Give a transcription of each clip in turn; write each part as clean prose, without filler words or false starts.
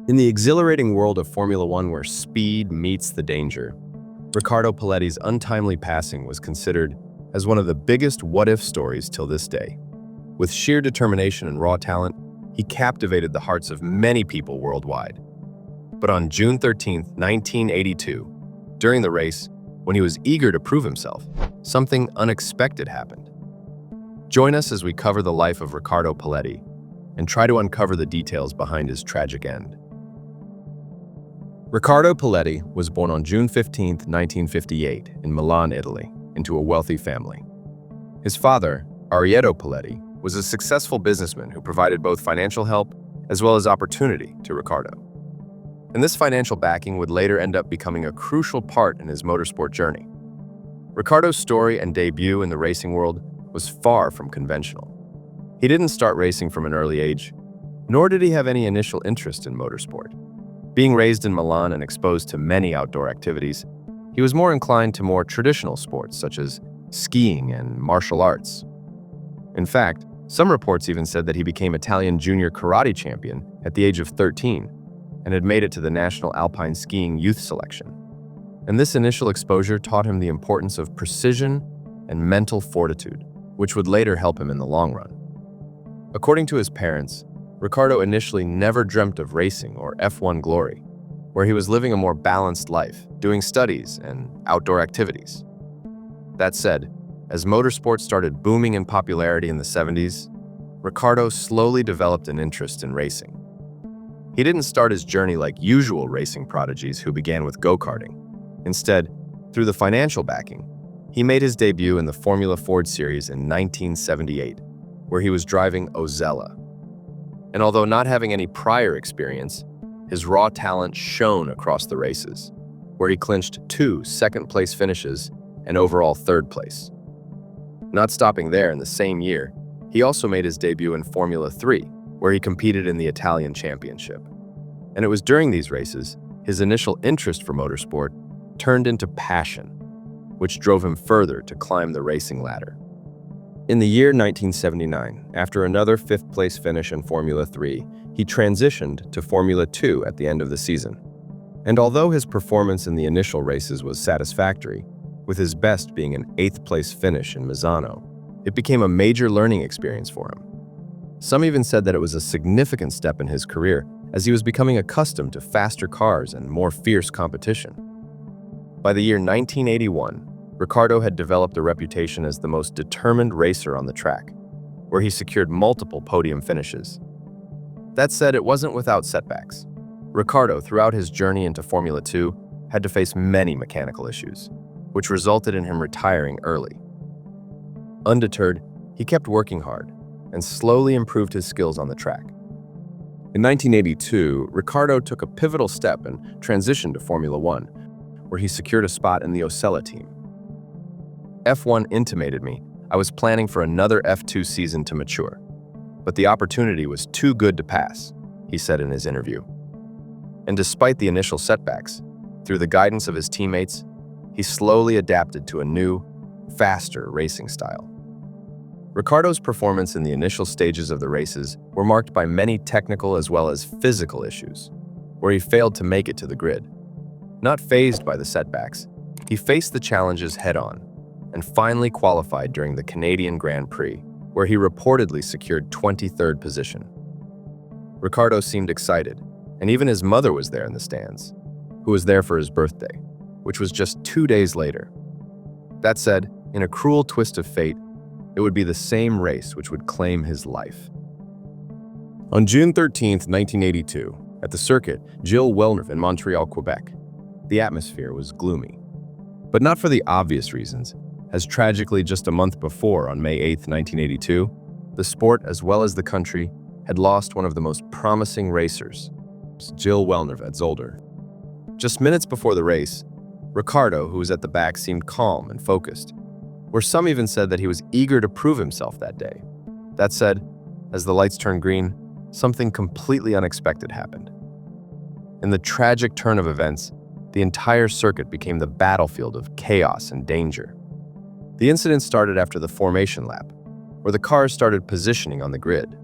In the exhilarating world of Formula One where speed meets the danger, Riccardo Paletti's untimely passing was considered as one of the biggest what-if stories till this day. With sheer determination and raw talent, he captivated the hearts of many people worldwide. But on June 13, 1982, during the race, when he was eager to prove himself, something unexpected happened. Join us as we cover the life of Riccardo Paletti and try to uncover the details behind his tragic end. Riccardo Paletti was born on June 15, 1958, in Milan, Italy, into a wealthy family. His father, Riccardo Paletti, was a successful businessman who provided both financial help as well as opportunity to Riccardo. And this financial backing would later end up becoming a crucial part in his motorsport journey. Riccardo's story and debut in the racing world was far from conventional. He didn't start racing from an early age, nor did he have any initial interest in motorsport. Being raised in Milan and exposed to many outdoor activities, he was more inclined to more traditional sports such as skiing and martial arts. In fact, some reports even said that he became Italian junior karate champion at the age of 13 and had made it to the national alpine skiing youth selection. And this initial exposure taught him the importance of precision and mental fortitude, which would later help him in the long run. According to his parents, Riccardo initially never dreamt of racing or F1 glory, where he was living a more balanced life, doing studies and outdoor activities. That said, as motorsports started booming in popularity in the 70s, Riccardo slowly developed an interest in racing. He didn't start his journey like usual racing prodigies who began with go-karting. Instead, through the financial backing, he made his debut in the Formula Ford Series in 1978, where he was driving Osella. And although not having any prior experience, his raw talent shone across the races, where he clinched 2 second-place finishes and overall 3rd place. Not stopping there in the same year, he also made his debut in Formula 3, where he competed in the Italian Championship. And it was during these races, his initial interest for motorsport turned into passion, which drove him further to climb the racing ladder. In the year 1979, after another 5th-place finish in Formula 3, he transitioned to Formula 2 at the end of the season. And although his performance in the initial races was satisfactory, with his best being an 8th-place finish in Misano, it became a major learning experience for him. Some even said that it was a significant step in his career, as he was becoming accustomed to faster cars and more fierce competition. By the year 1981, Riccardo had developed a reputation as the most determined racer on the track, where he secured multiple podium finishes. That said, it wasn't without setbacks. Riccardo, throughout his journey into Formula 2, had to face many mechanical issues, which resulted in him retiring early. Undeterred, he kept working hard and slowly improved his skills on the track. In 1982, Riccardo took a pivotal step and transitioned to Formula 1, where he secured a spot in the Osella team. F1 intimated me I was planning for another F2 season to mature, but the opportunity was too good to pass, he said in his interview. And despite the initial setbacks, through the guidance of his teammates, he slowly adapted to a new, faster racing style. Riccardo's performance in the initial stages of the races were marked by many technical as well as physical issues, where he failed to make it to the grid. Not fazed by the setbacks, he faced the challenges head-on and finally qualified during the Canadian Grand Prix, where he reportedly secured 23rd position. Riccardo seemed excited, and even his mother was there in the stands, who was there for his birthday, which was just 2 days later. That said, in a cruel twist of fate, it would be the same race which would claim his life. On June 13, 1982, at the Circuit Gilles Villeneuve in Montreal, Quebec, the atmosphere was gloomy. But not for the obvious reasons, as tragically just a month before, on May 8, 1982, the sport as well as the country had lost one of the most promising racers, Gilles Villeneuve at Zolder. Just minutes before the race, Riccardo, who was at the back, seemed calm and focused, where some even said that he was eager to prove himself that day. That said, as the lights turned green, something completely unexpected happened. In the tragic turn of events, the entire circuit became the battlefield of chaos and danger. The incident started after the formation lap, where the cars started positioning on the grid.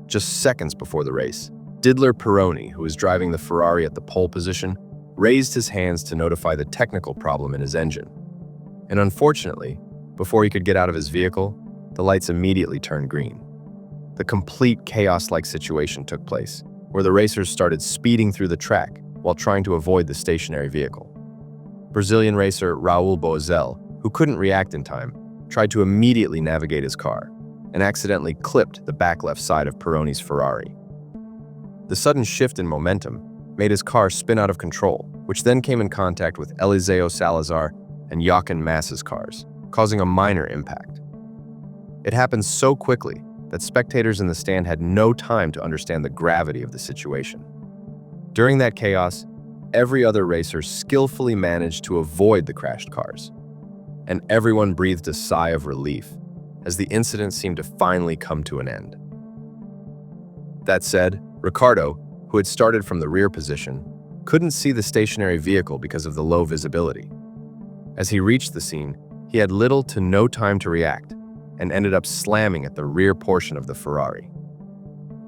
Just seconds before the race, Didier Pironi, who was driving the Ferrari at the pole position, raised his hands to notify the technical problem in his engine. And unfortunately, before he could get out of his vehicle, the lights immediately turned green. The complete chaos-like situation took place, where the racers started speeding through the track while trying to avoid the stationary vehicle. Brazilian racer Raul Boesel, who couldn't react in time, tried to immediately navigate his car and accidentally clipped the back left side of Pironi's Ferrari. The sudden shift in momentum made his car spin out of control, which then came in contact with Eliseo Salazar and Jochen Mass's cars, causing a minor impact. It happened so quickly that spectators in the stand had no time to understand the gravity of the situation. During that chaos, every other racer skillfully managed to avoid the crashed cars, and everyone breathed a sigh of relief as the incident seemed to finally come to an end. That said, Riccardo, who had started from the rear position, couldn't see the stationary vehicle because of the low visibility. As he reached the scene, he had little to no time to react and ended up slamming at the rear portion of the Ferrari.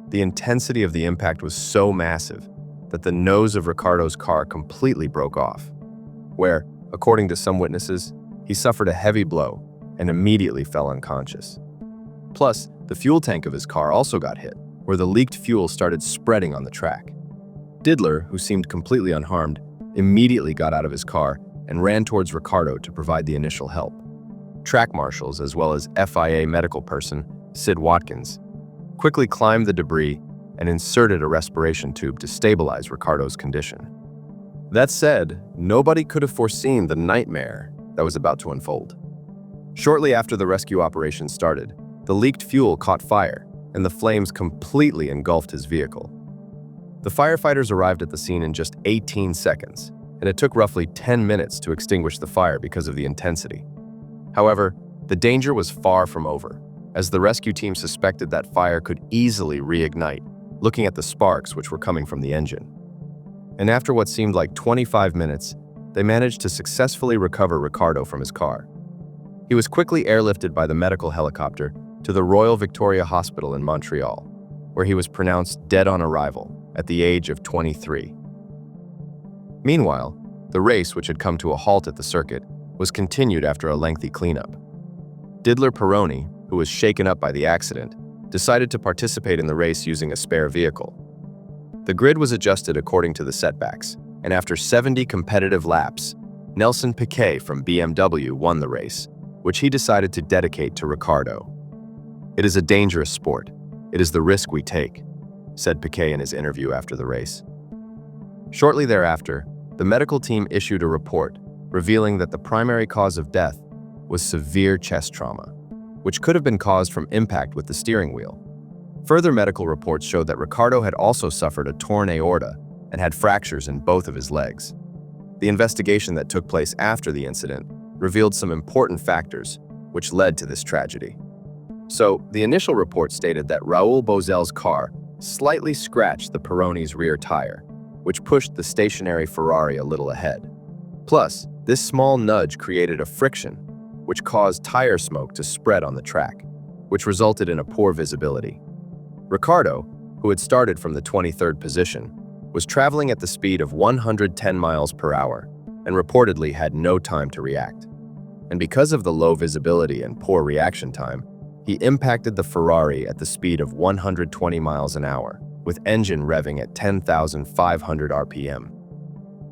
The intensity of the impact was so massive that the nose of Riccardo's car completely broke off, where, according to some witnesses, he suffered a heavy blow and immediately fell unconscious. Plus, the fuel tank of his car also got hit, where the leaked fuel started spreading on the track. Didier, who seemed completely unharmed, immediately got out of his car and ran towards Riccardo to provide the initial help. Track marshals, as well as FIA medical person Sid Watkins, quickly climbed the debris and inserted a respiration tube to stabilize Riccardo's condition. That said, nobody could have foreseen the nightmare that was about to unfold. Shortly after the rescue operation started, the leaked fuel caught fire, and the flames completely engulfed his vehicle. The firefighters arrived at the scene in just 18 seconds, and it took roughly 10 minutes to extinguish the fire because of the intensity. However, the danger was far from over, as the rescue team suspected that fire could easily reignite, looking at the sparks which were coming from the engine. And after what seemed like 25 minutes, they managed to successfully recover Riccardo from his car. He was quickly airlifted by the medical helicopter to the Royal Victoria Hospital in Montreal, where he was pronounced dead on arrival at the age of 23. Meanwhile, the race, which had come to a halt at the circuit, was continued after a lengthy cleanup. Didier Pironi, who was shaken up by the accident, decided to participate in the race using a spare vehicle. The grid was adjusted according to the setbacks, and after 70 competitive laps, Nelson Piquet from BMW won the race, which he decided to dedicate to Riccardo. "It is a dangerous sport. It is the risk we take," said Piquet in his interview after the race. Shortly thereafter, the medical team issued a report revealing that the primary cause of death was severe chest trauma, which could have been caused from impact with the steering wheel. Further medical reports showed that Riccardo had also suffered a torn aorta and had fractures in both of his legs. The investigation that took place after the incident revealed some important factors which led to this tragedy. So, the initial report stated that Raul Boesel's car slightly scratched the Pironi's rear tire, which pushed the stationary Ferrari a little ahead. Plus, this small nudge created a friction, which caused tire smoke to spread on the track, which resulted in a poor visibility. Riccardo, who had started from the 23rd position, was traveling at the speed of 110 miles per hour and reportedly had no time to react. And because of the low visibility and poor reaction time, he impacted the Ferrari at the speed of 120 miles an hour, with engine revving at 10,500 RPM.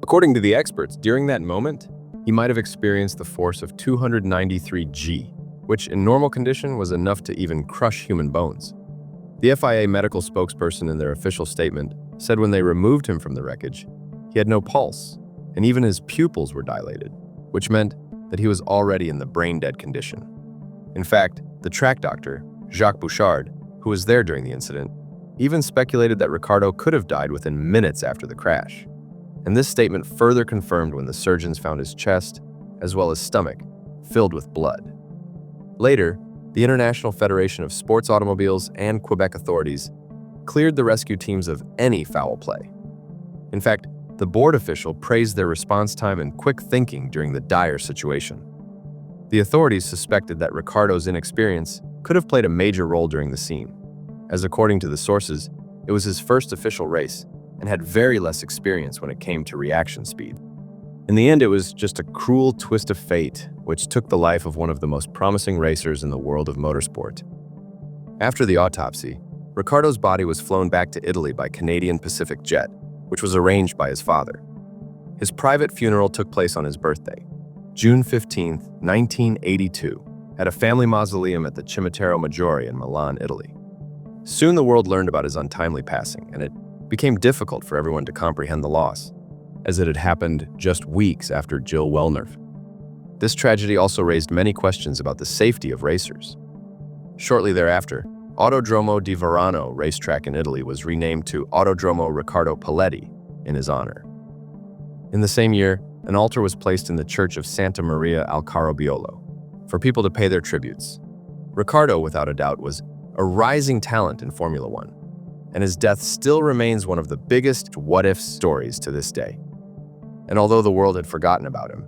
According to the experts, during that moment, he might have experienced the force of 293 G, which in normal condition was enough to even crush human bones. The FIA medical spokesperson in their official statement said when they removed him from the wreckage, he had no pulse, and even his pupils were dilated, which meant that he was already in the brain-dead condition. In fact, the track doctor, Jacques Bouchard, who was there during the incident, even speculated that Riccardo could have died within minutes after the crash. And this statement further confirmed when the surgeons found his chest, as well as stomach, filled with blood. Later, the International Federation of Sports Automobiles and Quebec authorities cleared the rescue teams of any foul play. In fact, the board official praised their response time and quick thinking during the dire situation. The authorities suspected that Riccardo's inexperience could have played a major role during the scene, as according to the sources, It was his first official race and had very less experience when it came to reaction speed. In the end, it was just a cruel twist of fate, which took the life of one of the most promising racers in the world of motorsport. After the autopsy, Riccardo's body was flown back to Italy by Canadian Pacific Jet, which was arranged by his father. His private funeral took place on his birthday, June 15, 1982, at a family mausoleum at the Cimitero Maggiore in Milan, Italy. Soon the world learned about his untimely passing, and it became difficult for everyone to comprehend the loss, as it had happened just weeks after Gilles Villeneuve. This tragedy also raised many questions about the safety of racers. Shortly thereafter, Autodromo di Varano racetrack in Italy was renamed to Autodromo Riccardo Paletti in his honor. In the same year, an altar was placed in the church of Santa Maria al Carabiolo for people to pay their tributes. Riccardo, without a doubt, was a rising talent in Formula One, and his death still remains one of the biggest what-if stories to this day. And although the world had forgotten about him,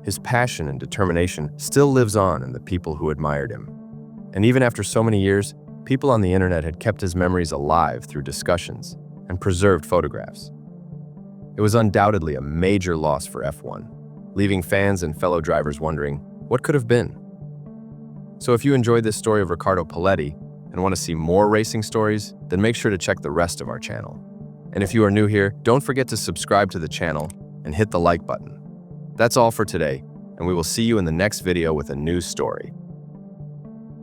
his passion and determination still lives on in the people who admired him. And even after so many years, people on the internet had kept his memories alive through discussions and preserved photographs. It was undoubtedly a major loss for F1, leaving fans and fellow drivers wondering what could have been. So if you enjoyed this story of Riccardo Paletti and want to see more racing stories, then make sure to check the rest of our channel. And if you are new here, don't forget to subscribe to the channel and hit the like button. That's all for today, and we will see you in the next video with a new story.